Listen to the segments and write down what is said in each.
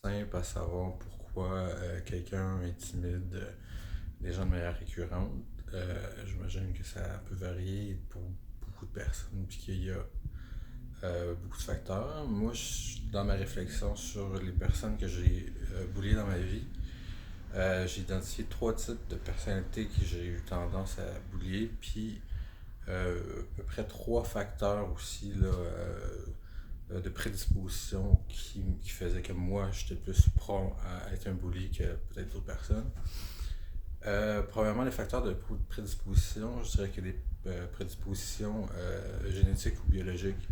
simple à savoir pourquoi quelqu'un est timide des gens de manière récurrente. J'imagine que ça peut varier pour beaucoup de personnes, puis qu'il y a beaucoup de facteurs. Moi, dans ma réflexion sur les personnes que j'ai bulliées dans ma vie, j'ai identifié trois types de personnalités que j'ai eu tendance à bullier, puis à peu près trois facteurs aussi là, de prédisposition qui faisaient que moi, j'étais plus prompt à être un bully que peut-être d'autres personnes. Premièrement, les facteurs de prédisposition, je dirais que des prédispositions génétiques ou biologiques.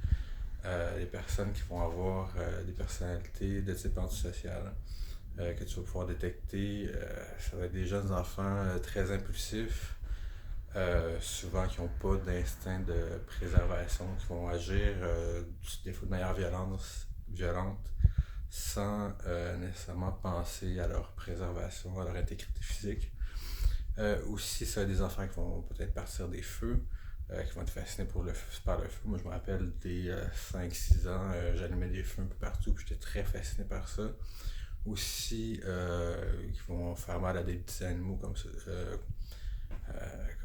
Les personnes qui vont avoir des personnalités de type antisocial que tu vas pouvoir détecter. Ça va être des jeunes enfants très impulsifs, souvent qui n'ont pas d'instinct de préservation, qui vont agir des fois de manière violente sans nécessairement penser à leur préservation, à leur intégrité physique. Aussi, ça va être des enfants qui vont peut-être partir des feux, qui vont être fascinés par le feu. Moi, je me rappelle des 5-6 ans, j'allumais des feux un peu partout, puis j'étais très fasciné par ça. Aussi, qui vont faire mal à des petits animaux comme ça,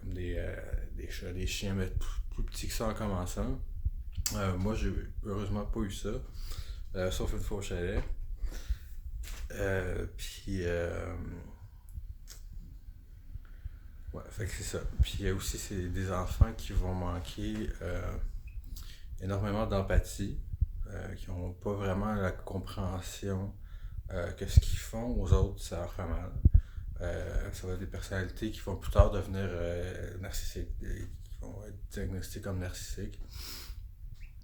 comme des chats, des chiens, mais plus petits que ça en commençant. Moi, j'ai heureusement pas eu ça, sauf une fois au chalet. Puis, ouais, fait que c'est ça. Puis il y a aussi des enfants qui vont manquer énormément d'empathie, qui n'ont pas vraiment la compréhension que ce qu'ils font aux autres, ça leur fait mal. Ça va être des personnalités qui vont plus tard devenir narcissiques, qui vont être diagnostiquées comme narcissiques.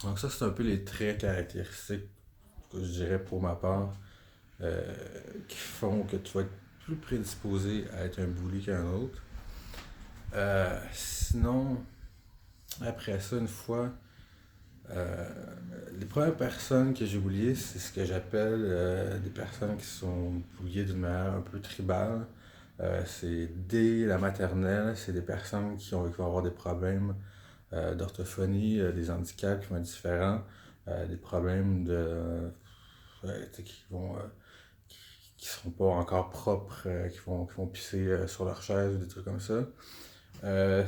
Donc ça, c'est un peu les traits caractéristiques que je dirais pour ma part, euh, qui font que tu vas être plus prédisposé à être un bully qu'un autre. Sinon, après ça, une fois, euh, les premières personnes que j'ai bulliées, c'est ce que j'appelle des personnes qui sont bulliées d'une manière un peu tribale. C'est dès la maternelle, c'est des personnes qui vont avoir des problèmes d'orthophonie, des handicaps qui vont être différents, des problèmes qui vont qui seront pas encore propres, qui vont pisser sur leur chaise ou des trucs comme ça.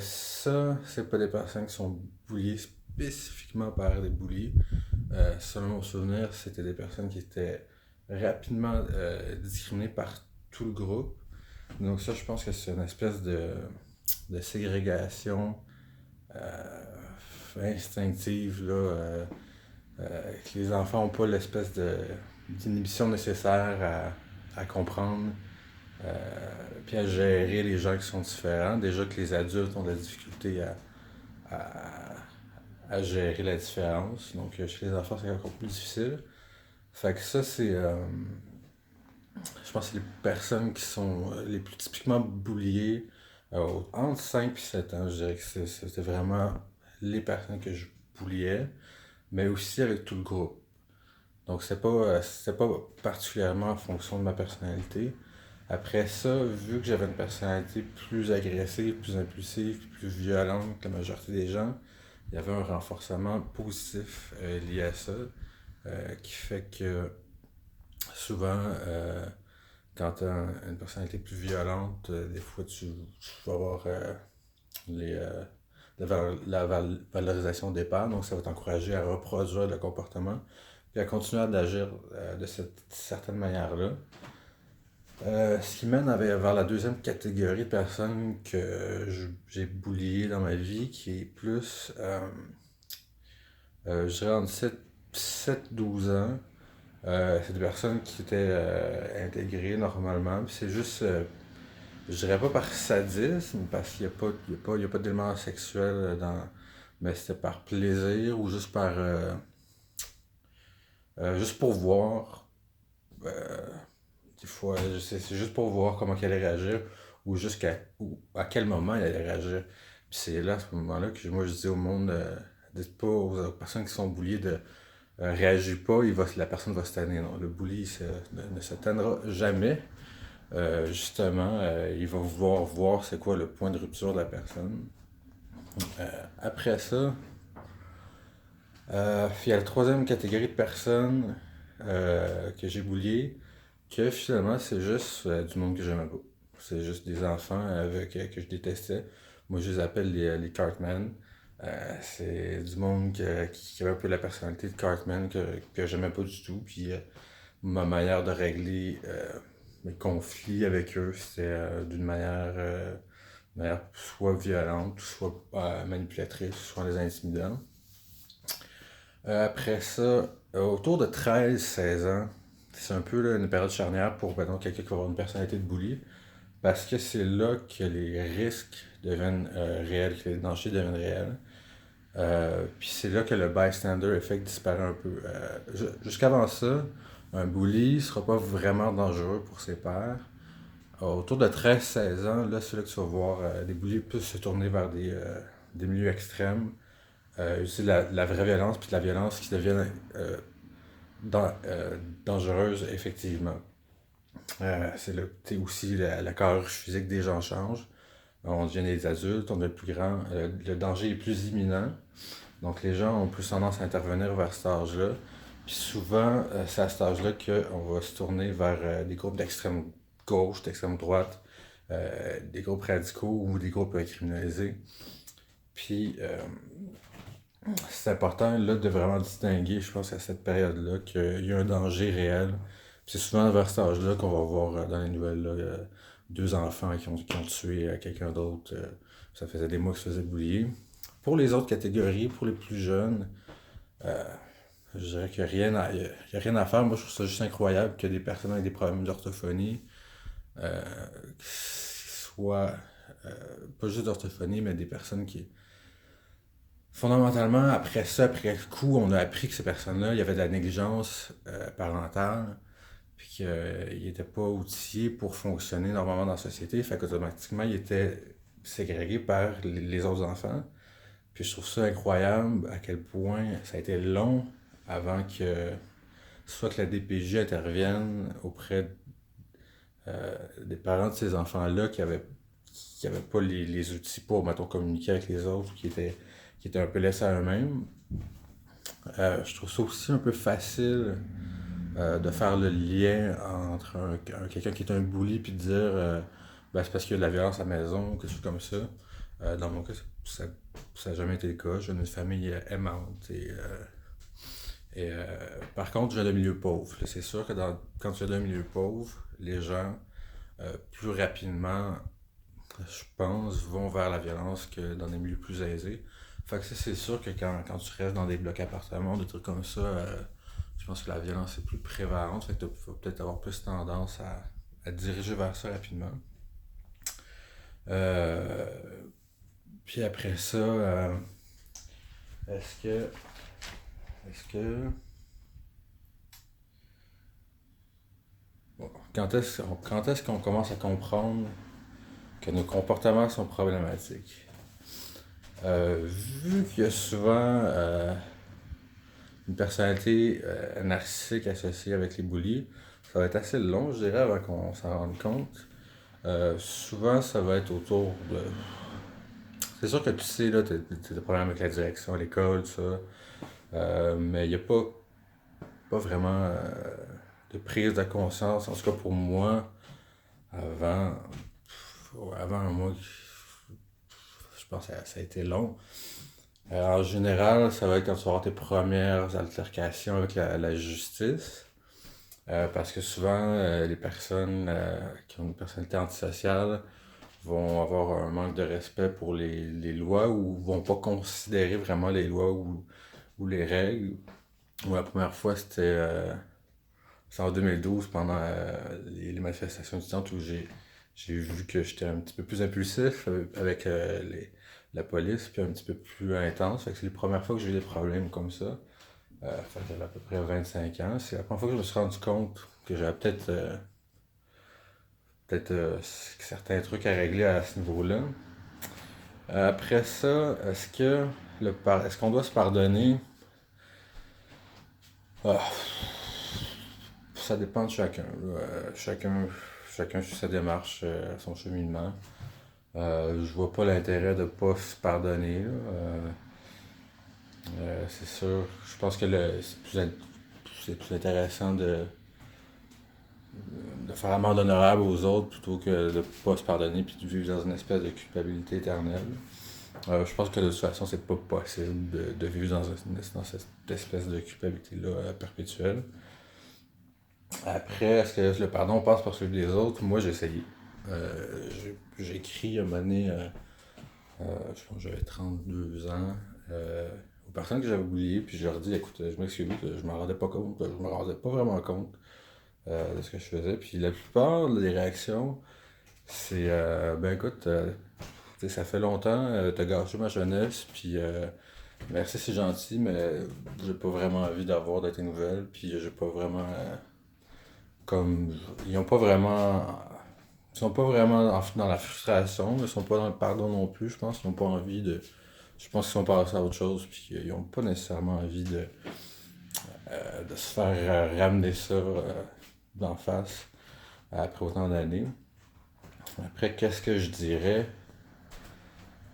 Ça, c'est pas des personnes qui sont bulliées spécifiquement par des bullies. Selon mon souvenir, c'était des personnes qui étaient rapidement discriminées par tout le groupe. Donc ça, je pense que c'est une espèce de ségrégation instinctive, là, que les enfants n'ont pas l'espèce d'inhibition nécessaire à comprendre euh, puis à gérer les gens qui sont différents. Déjà que les adultes ont de la difficulté à, à gérer la différence. Donc chez les enfants, c'est encore plus difficile. Fait que ça, je pense que c'est les personnes qui sont les plus typiquement bulliées entre 5 et 7 ans. Je dirais que c'était vraiment les personnes que je bulliais, mais aussi avec tout le groupe. Donc c'était pas particulièrement en fonction de ma personnalité. Après ça, vu que j'avais une personnalité plus agressive, plus impulsive, plus violente que la majorité des gens, il y avait un renforcement positif lié à ça, qui fait que souvent, quand tu as une personnalité plus violente, des fois tu vas avoir les, valorisation des pairs, donc ça va t'encourager à reproduire le comportement, puis à continuer à agir de cette certaine manière-là. Ce qui mène vers la deuxième catégorie de personnes que j'ai bulliées dans ma vie, qui est plus, je dirais entre 7 12 ans. C'est des personnes qui étaient intégrées normalement. Puis c'est juste, je dirais pas par sadisme, parce qu'il n'y a pas, il y a pas d'élément sexuel dans. Mais c'était par plaisir ou juste pour voir. euh, Des fois, c'est juste pour voir comment elle allait réagir ou à quel moment elle allait réagir. Puis c'est là, à ce moment-là, que moi je dis au monde, dites pas aux personnes qui sont bullies de réagir pas, la personne va se tanner. Non, le bully ne se tannera jamais. Justement, il va vouloir voir c'est quoi le point de rupture de la personne. Après ça, il y a la troisième catégorie de personnes que j'ai bulliées. que finalement, c'est juste du monde que j'aimais pas. C'est juste des enfants que je détestais. Moi, je les appelle les Cartmen. C'est du monde qui avait un peu la personnalité de Cartman que j'aimais pas du tout. Puis ma manière de régler mes conflits avec eux, c'était d'une manière soit violente, soit manipulatrice, soit en les intimidant. Après ça, autour de 13-16 ans, c'est un peu là, une période charnière pour mettons, quelqu'un qui va avoir une personnalité de bully, parce que c'est là que les risques deviennent réels, que les dangers deviennent réels. Puis c'est là que le bystander effect disparaît un peu. Jusqu'avant ça, un bully sera pas vraiment dangereux pour ses pairs. Autour de 13-16 ans, là, c'est là que tu vas voir des bullies plus se tourner vers des milieux extrêmes, utiliser la vraie violence, puis de la violence qui devient dangereuse, effectivement. C'est là que aussi la carrure physique des gens change. On devient des adultes, on devient plus grand, le danger est plus imminent. Donc les gens ont plus tendance à intervenir vers cet âge-là. Puis souvent, c'est à cet âge-là qu'on va se tourner vers des groupes d'extrême gauche, d'extrême droite, des groupes radicaux ou des groupes criminalisés. Puis c'est important là, de vraiment distinguer, je pense, à cette période-là, qu'il y a un danger réel. Puis c'est souvent vers cet âge-là qu'on va voir dans les nouvelles là, deux enfants qui ont tué quelqu'un d'autre. Ça faisait des mois qu'ils se faisaient boulier. Pour les autres catégories, pour les plus jeunes, euh, je dirais qu'il n'y a rien à faire. Moi, je trouve ça juste incroyable que des personnes avec des problèmes d'orthophonie, euh, soient euh, pas juste d'orthophonie, mais des personnes qui, fondamentalement, après ça, après le coup, on a appris que ces personnes-là, il y avait de la négligence parentale, puis qu'ils n'étaient pas outillés pour fonctionner normalement dans la société. Fait qu'automatiquement, ils étaient ségrégés par les autres enfants. Puis je trouve ça incroyable à quel point ça a été long avant que soit que la DPJ intervienne auprès des parents de ces enfants-là qui avaient pas les outils pour, mettons, communiquer avec les autres, qui étaient un peu laissés à eux-mêmes. Je trouve ça aussi un peu facile de faire le lien entre quelqu'un qui est un bully puis de dire ben, c'est parce qu'il y a de la violence à la maison ou quelque chose comme ça. Dans mon cas, ça n'a jamais été le cas. Je viens d'une famille aimante par contre, je viens d'un milieu pauvre. C'est sûr que quand tu viens d'un milieu pauvre, les gens plus rapidement, je pense, vont vers la violence que dans des milieux plus aisés. Fait que ça, c'est sûr que quand tu restes dans des blocs appartements, des trucs comme ça, je pense que la violence est plus prévalente. Fait que tu vas peut-être avoir plus tendance à te diriger vers ça rapidement. Euh, Puis après ça, est-ce que. Est-ce que. Bon, quand est-ce qu'on commence à comprendre que nos comportements sont problématiques? Vu qu'il y a souvent une personnalité narcissique associée avec les bullies, ça va être assez long, je dirais, avant qu'on s'en rende compte. Souvent, ça va être autour de. C'est sûr que tu sais, là, t'as des problèmes avec la direction à l'école, tout ça. Mais il n'y a pas vraiment de prise de conscience. En tout cas, pour moi, avant, avant moi, je pense que ça a été long. En général, ça va être quand tu vas avoir tes premières altercations avec la justice. Parce que souvent, les personnes qui ont une personnalité antisociale vont avoir un manque de respect pour les lois ou vont pas considérer vraiment les lois ou les règles. Moi, la première fois, c'est en 2012 pendant les manifestations étudiantes où j'ai vu que j'étais un petit peu plus impulsif avec la police, puis un petit peu plus intense. Fait que c'est les premières fois que j'ai eu des problèmes comme ça. Fait que j'avais à peu près 25 ans. C'est la première fois que je me suis rendu compte que j'avais peut-être certains trucs à régler à ce niveau-là. Après ça, est-ce qu'on doit se pardonner? Ah, ça dépend de chacun. Là. Chacun suit sa démarche, son cheminement. Je vois pas l'intérêt de pas se pardonner. Là. C'est sûr. Je pense que c'est plus intéressant faire amende honorable aux autres plutôt que de pas se pardonner puis de vivre dans une espèce de culpabilité éternelle. Je pense que de toute façon, c'est pas possible de vivre dans cette espèce de culpabilité-là perpétuelle. Après, est-ce que le pardon passe par celui des autres? Moi, j'ai essayé. J'ai écrit un moment donné, je pense que j'avais 32 ans, aux personnes que j'avais oubliées, puis je leur dis, écoute, je m'excuse, je m'en rendais pas compte, je me rendais pas vraiment compte de ce que je faisais. Puis la plupart des réactions, c'est, ben écoute, tu sais, ça fait longtemps, t'as gâché ma jeunesse, puis merci, c'est gentil, mais j'ai pas vraiment envie d'avoir de tes nouvelles, puis j'ai pas vraiment, comme, ils ont pas vraiment, ils sont pas vraiment dans la frustration, mais ils sont pas dans le pardon non plus, je pense qu'ils ont pas envie de, je pense qu'ils sont passés à autre chose, puis qu'ils ont pas nécessairement envie de se faire ramener ça d'en face après autant d'années. Après, qu'est-ce que je dirais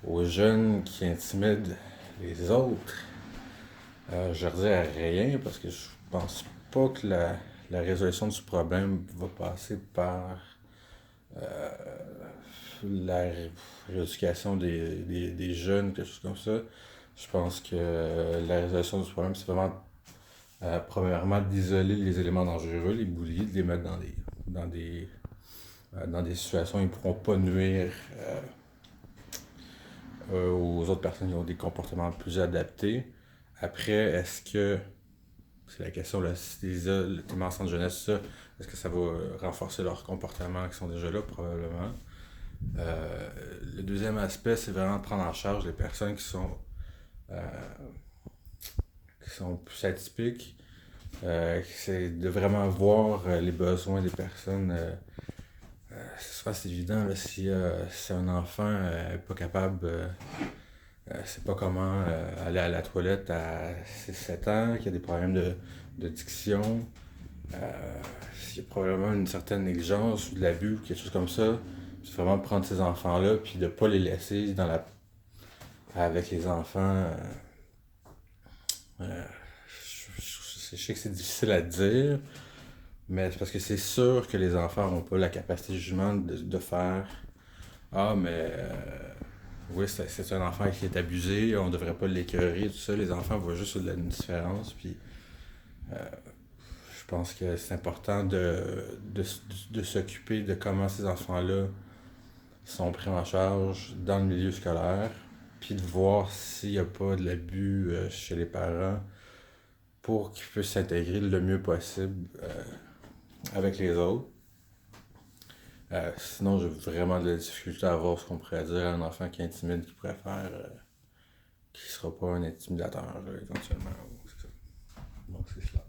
aux jeunes qui intimident les autres? Je leur dirais rien parce que je pense pas que la résolution du problème va passer par euh, la rééducation des jeunes, quelque chose comme ça. Je pense que la résolution du problème, c'est vraiment, premièrement, d'isoler les éléments dangereux, les bullies, de les mettre dans des situations où ils ne pourront pas nuire aux autres personnes qui ont des comportements plus adaptés. Après, est-ce que, c'est la question, là, si t'es mis en centre de jeunesse, ça, est-ce que ça va renforcer leurs comportements qui sont déjà là? Probablement. Le deuxième aspect, c'est vraiment de prendre en charge les personnes euh, qui sont plus atypiques. C'est de vraiment voir les besoins des personnes. Souvent, c'est évident, là, si un enfant n'est pas capable, sait pas comment aller à la toilette à 6-7 ans, qu'il y a des problèmes de diction, s'il y a probablement une certaine négligence ou de l'abus ou quelque chose comme ça, c'est vraiment de prendre ces enfants-là puis de pas les laisser avec les enfants. Je sais que c'est difficile à dire, mais c'est parce que c'est sûr que les enfants n'ont pas la capacité de jugement de faire Ah, mais oui, c'est un enfant qui est abusé, on devrait pas l'écœurer, tout ça. Les enfants voient juste la différence, puis je pense que c'est important de s'occuper de comment ces enfants-là sont pris en charge dans le milieu scolaire, puis de voir s'il n'y a pas de l'abus chez les parents pour qu'ils puissent s'intégrer le mieux possible avec les autres. Sinon, j'ai vraiment de la difficulté à voir ce qu'on pourrait dire à un enfant qui intimide, qui pourrait faire, qui sera pas un intimidateur, éventuellement. C'est ça. Donc, c'est cela.